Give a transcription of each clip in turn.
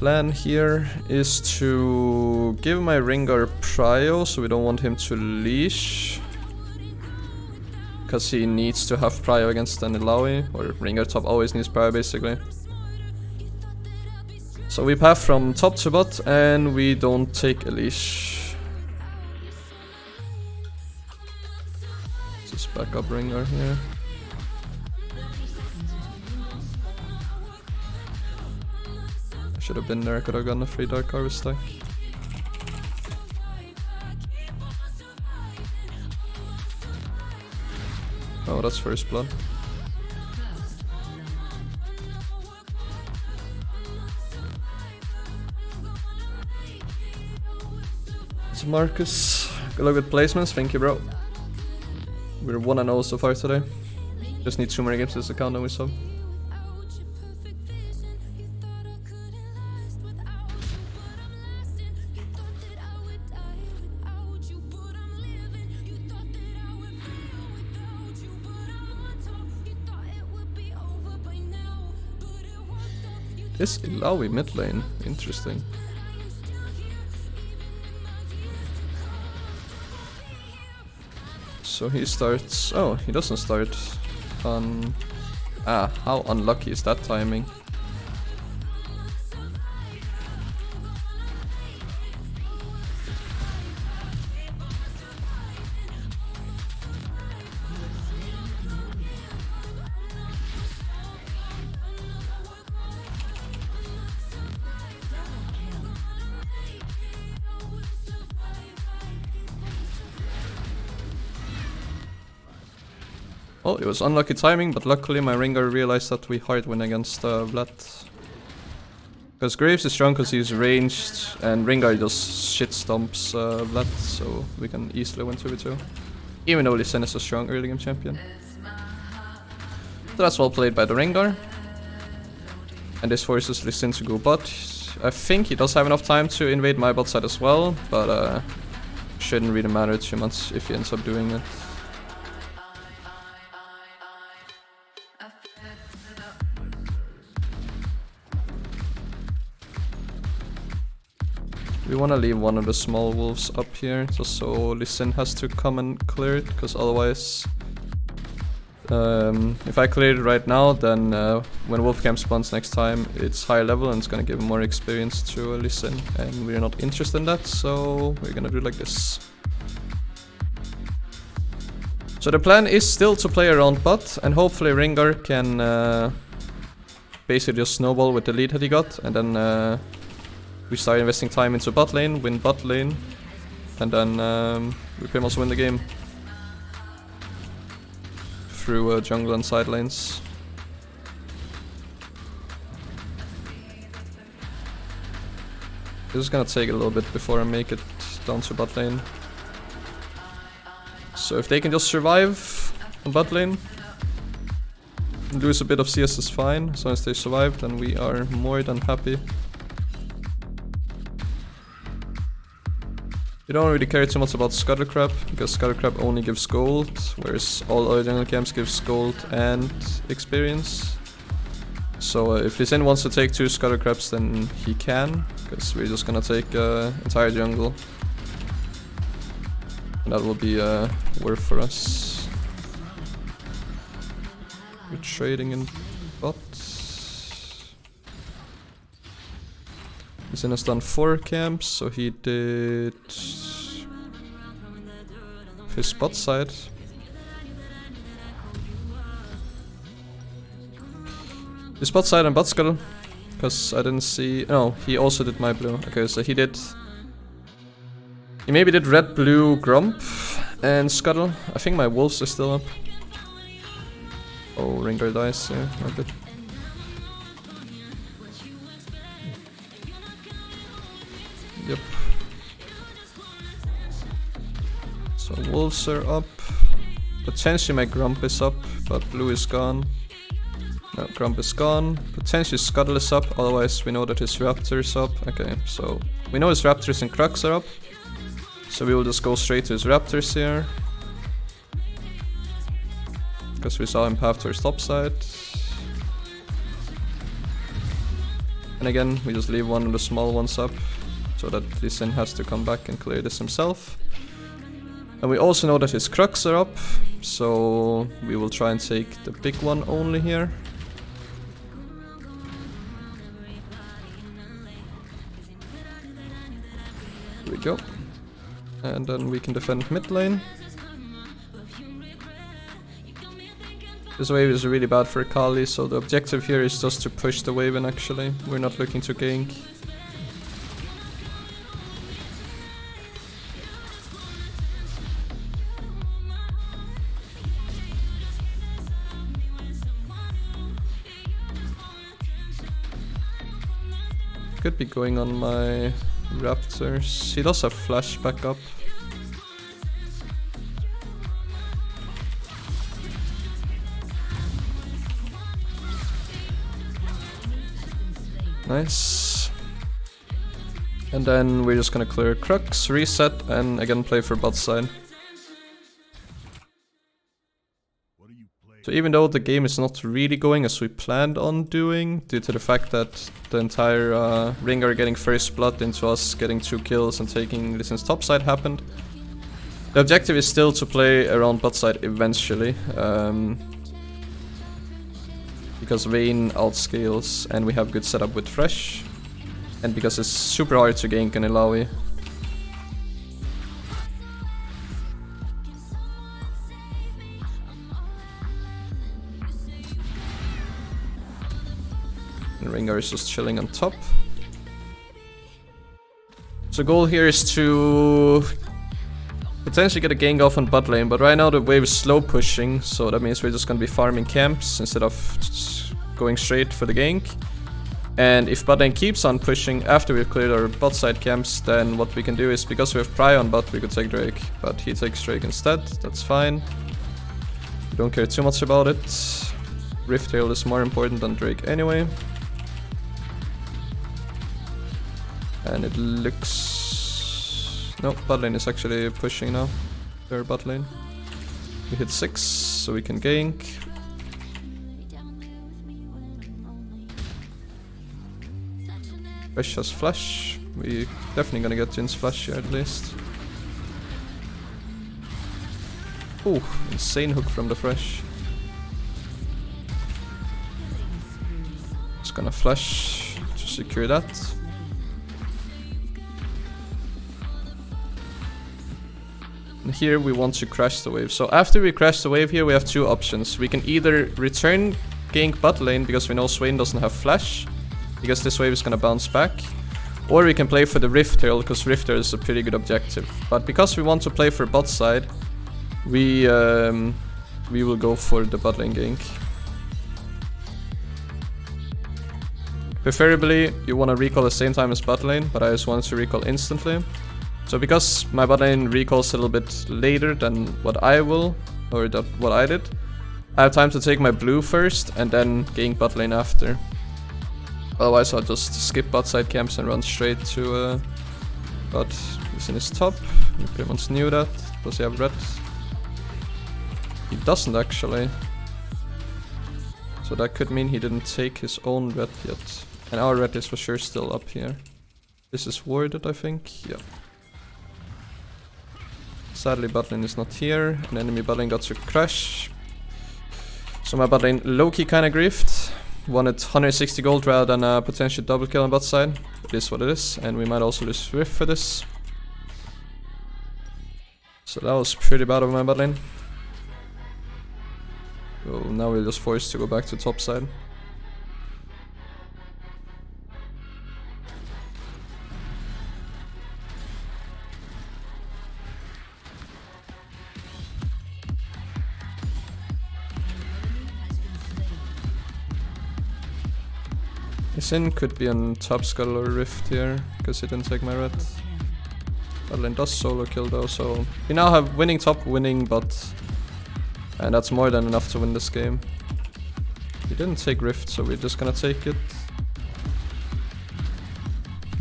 plan here is to give my Ringar prio, so we don't want him to leash. Because he needs to have prio against an Illaoi, or Ringar top always needs prio basically. So we path from top to bot and we don't take a leash. Just back up Ringar here. Should have been there, could have gotten a free Dark Harvest stack. Oh, that's first blood. It's Marcus. Good luck with placements, thank you bro. We're 1-0 so far today. Just need 2 more games to this account and we sub. This Illaoi mid lane, interesting. So he starts. Oh, he doesn't start on. Ah, how unlucky is that timing? Well, it was unlucky timing, but luckily my Ringar realized that we hard win against Vlad. Because Graves is strong because he's ranged, and Ringar just shit stomps Vlad, so we can easily win 2v2. Even though Lee Sin is a strong early game champion. So that's well played by the Ringar. And this forces Lee Sin to go bot. I think he does have enough time to invade my bot side as well, but shouldn't really matter too much if he ends up doing it. We want to leave one of the small wolves up here, just so Lee Sin has to come and clear it, because otherwise... if I clear it right now, then when wolf camp spawns next time, it's higher level and it's gonna give more experience to Lee Sin, and we're not interested in that, so we're gonna do it like this. So the plan is still to play around bot, and hopefully Ringar can basically just snowball with the lead that he got, and then we start investing time into bot lane, win bot lane, and then we pretty much win the game through jungle and side lanes. This is gonna take a little bit before I make it down to bot lane. So if they can just survive on bot lane, lose a bit of CS is fine. As long as they survive, then we are more than happy. We don't really care too much about Scuttlecrab, because Scuttlecrab only gives gold, whereas all other jungle camps gives gold and experience. So if Lee Sin wants to take 2 Scuttlecrabs, then he can, because we're just gonna take entire jungle. And that will be worth for us. We're trading in bot. Lee Sin has done 4 camps, so he did his bot side. His bot side and bot scuttle, because I didn't see. No, he also did my blue. Okay, so he did. He maybe did red, blue, Grump, and scuttle. I think my wolves are still up. Oh, Ringar dies here. Not good. Yep. So wolves are up. Potentially my Grump is up, but blue is gone. No, Grump is gone. Potentially Scuttle is up, otherwise we know that his Raptor is up. Okay, so we know his Raptors and Crux are up. So we will just go straight to his Raptors here. Because we saw him path to his top side. And again, we just leave one of the small ones up, so that Lee Sin has to come back and clear this himself. And we also know that his Crux are up, so we will try and take the big one only here. Here we go. And then we can defend mid lane. This wave is really bad for Kali, so the objective here is just to push the wave in actually. We're not looking to gank. Could be going on my Raptors. He does have flash backup. Nice. And then we're just gonna clear Crux, reset, and again play for bot side. So even though the game is not really going as we planned on doing, due to the fact that the entire Ringar getting first blood into us, getting 2 kills and taking Lee Sin's top side happened, the objective is still to play around bot side eventually. Because Vayne outscales and we have good setup with Fresh. And because it's super hard to gank an Illaoi. And Ringar is just chilling on top. So goal here is to potentially get a gank off on bot lane, but right now the wave is slow pushing, so that means we're just gonna be farming camps instead of going straight for the gank. And if bot lane keeps on pushing after we've cleared our bot side camps, then what we can do is, because we have Pry on bot, we could take Drake, but he takes Drake instead. That's fine. We don't care too much about it. Rift Tail is more important than Drake anyway. And it looks... no, bot lane is actually pushing now. Their bot lane. We hit 6, so we can gank. Fresh has flash. We definitely gonna get Jin's flash here at least. Ooh, insane hook from the Fresh. Just gonna flash to secure that. And here we want to crash the wave. So after we crash the wave here, we have 2 options. We can either return gank bot lane because we know Swain doesn't have flash, because this wave is gonna bounce back. Or we can play for the Rift Tail, because Rift Tail is a pretty good objective. But because we want to play for bot side, we will go for the bot lane gank. Preferably, you want to recall the same time as bot lane, but I just wanted to recall instantly. So because my bot lane recalls a little bit later than what I will, or what I did, I have time to take my blue first and then gank bot lane after. Otherwise I'll just skip bot side camps and run straight to bot. He's in his top. Everyone knew that. Does he have red? He doesn't actually. So that could mean he didn't take his own red yet. And our red is for sure still up here. This is warded, I think. Yeah. Sadly bot lane is not here. And enemy bot lane got to crash. So my bot lane low-key kinda griefed. Wanted 160 gold rather than a potential double kill on bot side. It is what it is, and we might also lose Rift for this. So that was pretty bad of my bot lane. So now we're just forced to go back to top side. Sin could be on top scuttle or rift here, because he didn't take my red. Bot lane does solo kill though, so we now have winning top, winning bot. And that's more than enough to win this game. He didn't take rift, so we're just gonna take it.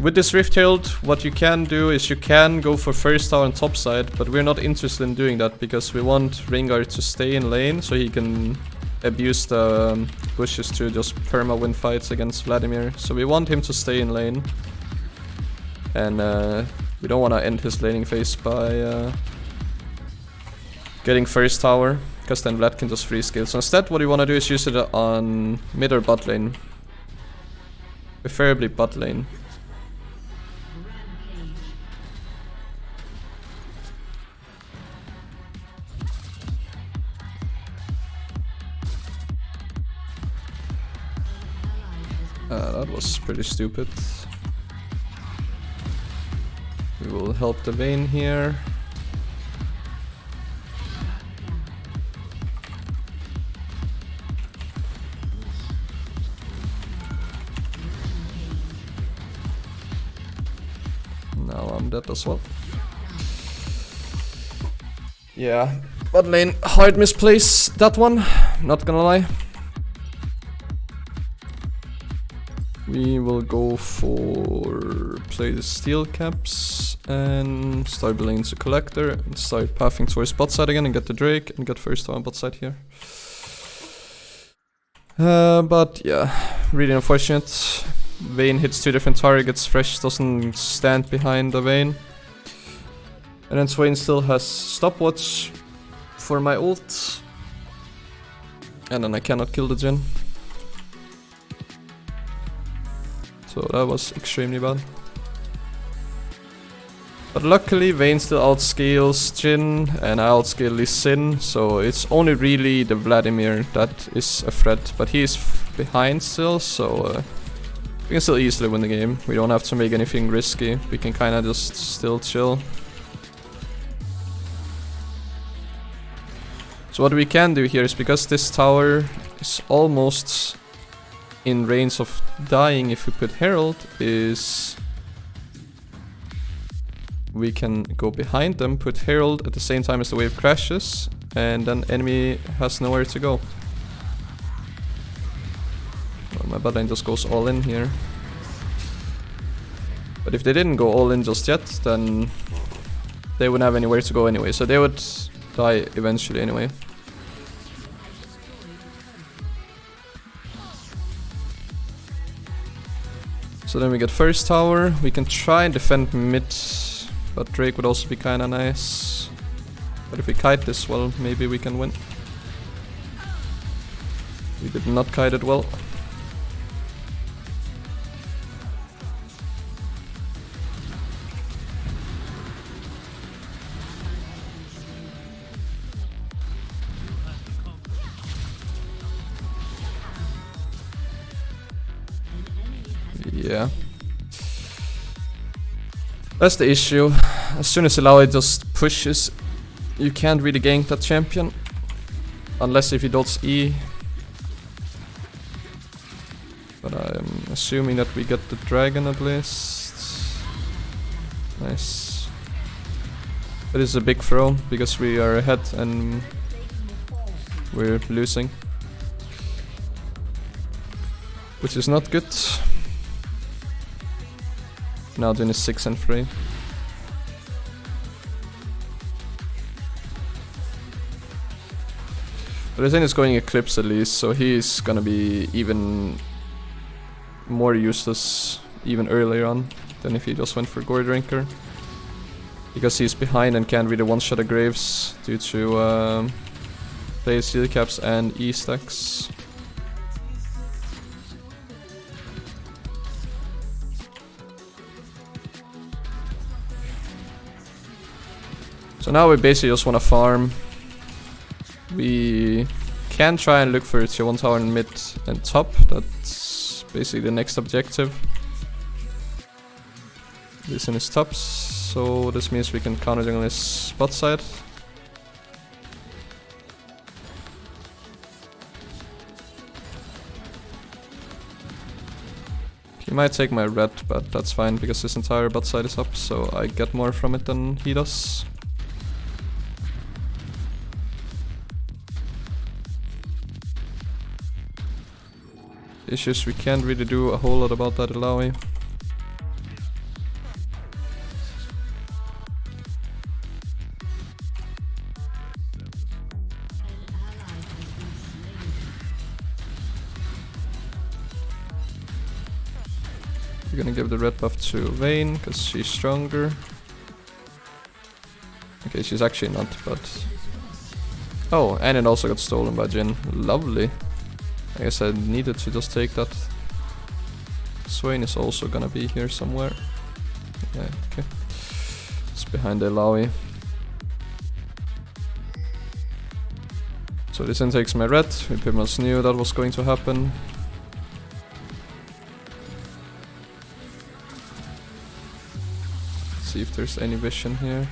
With this rift tailed, what you can do is you can go for first tower on top side, but we're not interested in doing that because we want Ringar to stay in lane so he can abuse the bushes to just perma-win fights against Vladimir. So we want him to stay in lane. And we don't want to end his laning phase by getting first tower, because then Vlad can just free scale. So instead what we want to do is use it on mid or bot lane. Preferably bot lane. That was pretty stupid. We will help the Vayne here. Now I'm dead as well. Yeah, bot lane, hard misplace that one, not gonna lie. We will go for play the steel caps and start building into collector and start pathing towards bot side again and get the Drake and get first on bot side here. But yeah, really unfortunate. Vayne hits 2 different targets, Fresh doesn't stand behind the Vayne. And then Swain still has stopwatch for my ult. And then I cannot kill the Jhin. So that was extremely bad. But luckily Vayne still outscales Jhin and I outscale Lee Sin, so it's only really the Vladimir that is a threat. But he is behind still, so we can still easily win the game. We don't have to make anything risky, we can kinda just still chill. So what we can do here is, because this tower is almost in range of dying if we put Herald, is we can go behind them, put Herald at the same time as the wave crashes, and then enemy has nowhere to go. Well, my bot lane just goes all in here. But if they didn't go all in just yet, then they wouldn't have anywhere to go anyway, so they would die eventually anyway. So then we get first tower, we can try and defend mid, but Drake would also be kinda nice. But if we kite this well, maybe we can win. We did not kite it well. Yeah. That's the issue. As soon as Lethality just pushes, you can't really gank that champion. Unless if he dots E. But I'm assuming that we get the dragon at least. Nice. But it's a big throw because we are ahead and we're losing. Which is not good. Now Jhin is 6 and 3. But I think it's going Eclipse at least, so he's gonna be even more useless even earlier on than if he just went for Gore Drinker. Because he's behind and can't really one-shot a Graves due to play steel caps and E stacks. So now we basically just want to farm. We can try and look for a tier 1 tower in mid and top. That's basically the next objective. This in his tops, so this means we can counter jungle his bot side. He might take my red, but that's fine because his entire bot side is up, so I get more from it than he does. Issues we can't really do a whole lot about that Lethality. We're gonna give the red buff to Vayne, because she's stronger. Okay, she's actually not, but... Oh, and it also got stolen by Jhin. Lovely. I guess I needed to just take that. Swain is also gonna be here somewhere. Yeah, okay. It's behind the Lawi. So this then takes my red. We pretty much knew that was going to happen. See if there's any vision here.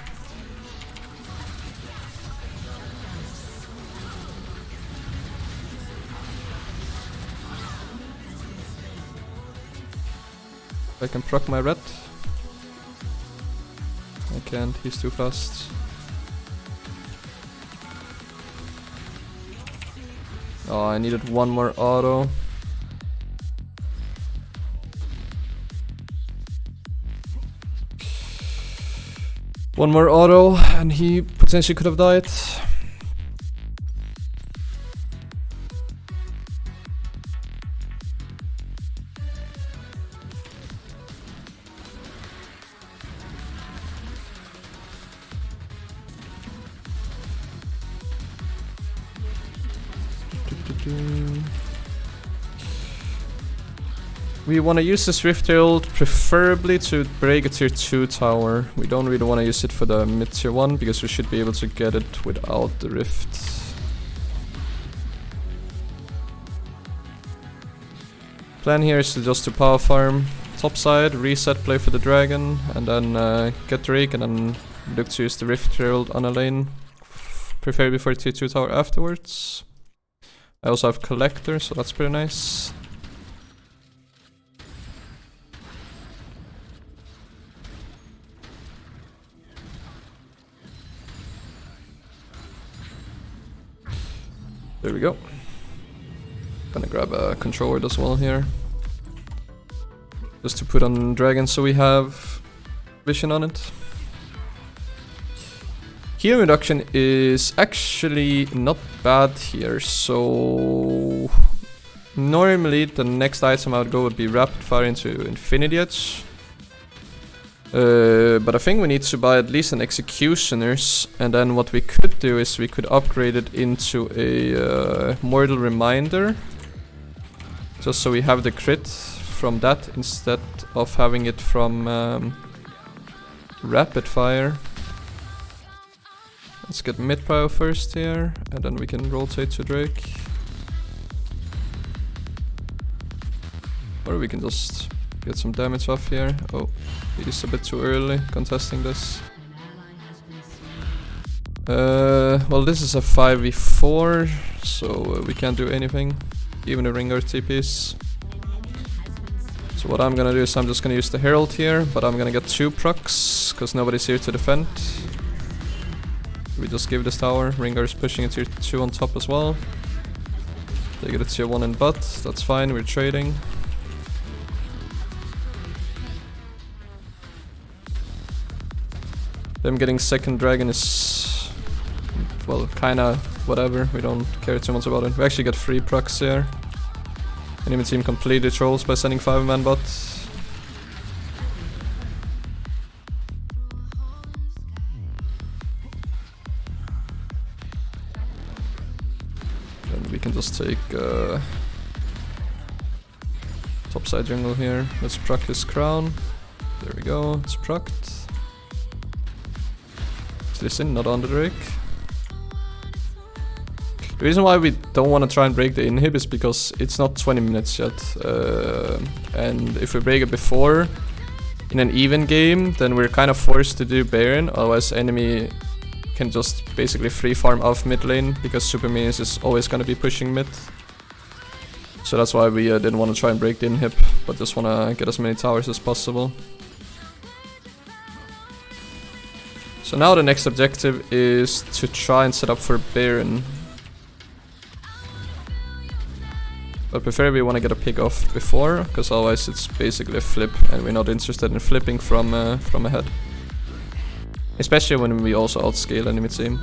I can proc my red. I can't, he's too fast. Oh, I needed one more auto. One more auto, and he potentially could have died. We want to use this Rift Herald preferably to break a tier 2 tower. We don't really want to use it for the mid tier 1 because we should be able to get it without the Rift. Plan here is to just to power farm top side, reset, play for the dragon, and then get Drake and then look to use the Rift Herald on a lane. Preferably for tier 2 tower afterwards. I also have Collector, so that's pretty nice. There we go. Gonna grab a controller as well here. Just to put on dragon so we have vision on it. Healing reduction is actually not bad here, so normally the next item I would go would be rapid fire into Infinity Edge. But I think we need to buy at least an Executioner's, and then what we could do is we could upgrade it into a Mortal Reminder. Just so we have the crit from that instead of having it from rapid fire. Let's get mid power first here, and then we can rotate to Drake. Or we can just get some damage off here. Oh, he's a bit too early contesting this. Well, this is a 5v4, so we can't do anything. Even the Ringar TPs. So what I'm gonna do is I'm just gonna use the Herald here, but I'm gonna get 2 procs, because nobody's here to defend. We just give this tower. Ringar is pushing a tier 2 on top as well. They get a tier 1 in butt, that's fine, we're trading. Them getting second dragon is, well, kinda whatever, we don't care too much about it. We actually got 3 procs here. Enemy team completely trolls by sending 5-man bot. Then we can just take topside jungle here. Let's proc his crown. There we go, it's procced. Listen, not on the Drake. The reason why we don't want to try and break the inhib is because it's not 20 minutes yet. And if we break it before, in an even game, then we're kind of forced to do Baron, otherwise enemy can just basically free farm off mid lane, because Super Minions is always going to be pushing mid. So that's why we didn't want to try and break the inhib, but just want to get as many towers as possible. So now the next objective is to try and set up for Baron. But preferably we want to get a pick off before, because otherwise it's basically a flip, and we're not interested in flipping from ahead. Especially when we also outscale enemy team.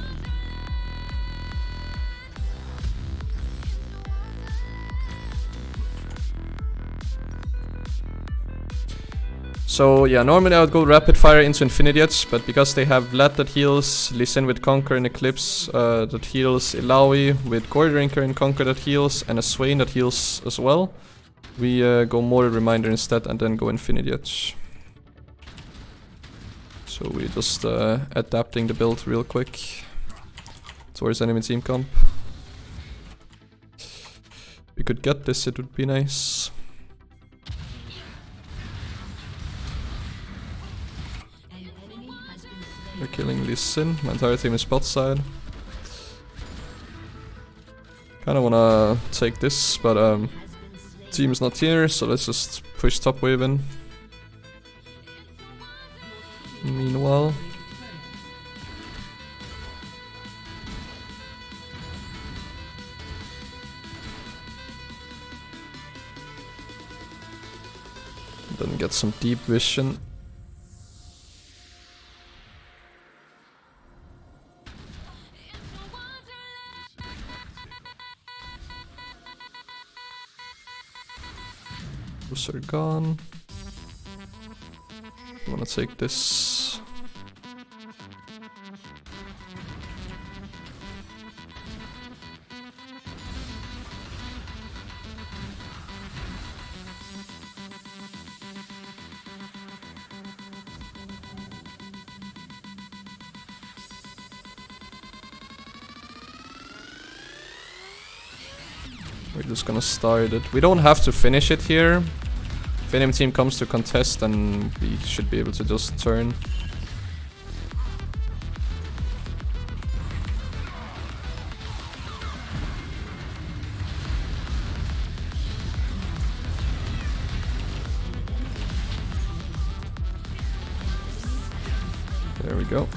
So yeah, normally I would go rapid fire into Infinity Edge, but because they have Vlad that heals, Lee Sin with Conquer and Eclipse that heals, Ilaoi with Goredrinker and Conquer that heals, and a Swain that heals as well, we go more Reminder instead and then go Infinity Edge. So we're just adapting the build real quick towards enemy team comp. If we could get this, it would be nice. They're killing Lee Sin. My entire team is bot side. Kinda wanna take this, but team is not here, so let's just push top wave in. Meanwhile, then get some deep vision. Those are gone. I'm gonna take this. We're just gonna start it. We don't have to finish it here. If enemy team comes to contest, then we should be able to just turn. There we go.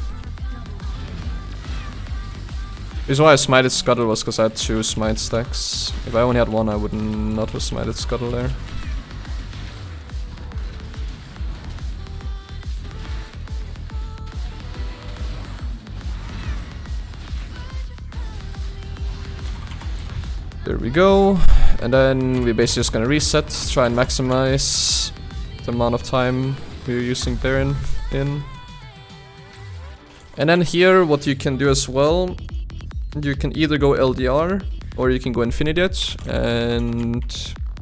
The reason why I smited Scuttle was because I had 2 smite stacks. If I only had 1, I would not have smited Scuttle there. There we go. And then we're basically just gonna reset, try and maximize the amount of time we're using Baron in. And then here, what you can do as well, you can either go LDR or you can go Infinity Edge, and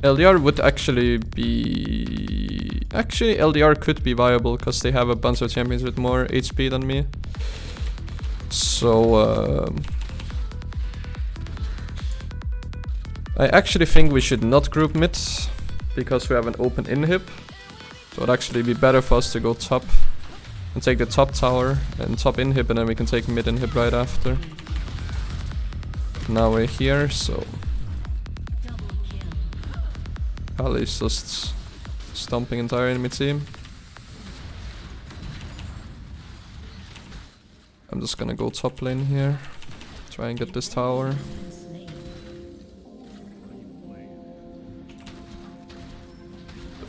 LDR would actually be... Actually, LDR could be viable because they have a bunch of champions with more HP than me. So, I actually think we should not group mid because we have an open inhib. So it'd actually be better for us to go top and take the top tower and top inhib, and then we can take mid inhib right after. Now we're here, so Kali's just stomping entire enemy team. I'm just gonna go top lane here, try and get this tower.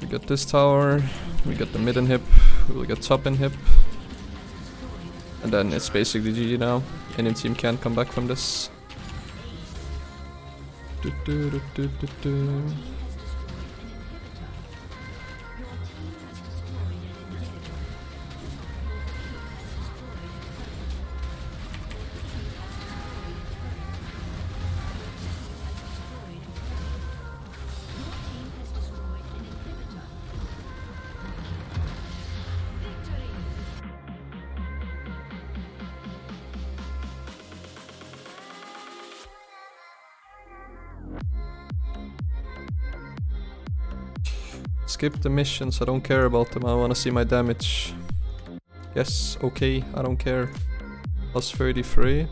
We get this tower, we get the mid inhib, we will get top inhib. And then it's basically GG now. Any team can't come back from this. Skip the missions, I don't care about them, I wanna see my damage. Yes, okay, I don't care. Plus 33.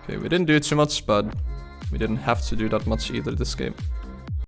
Okay, we didn't do too much, but we didn't have to do that much either this game.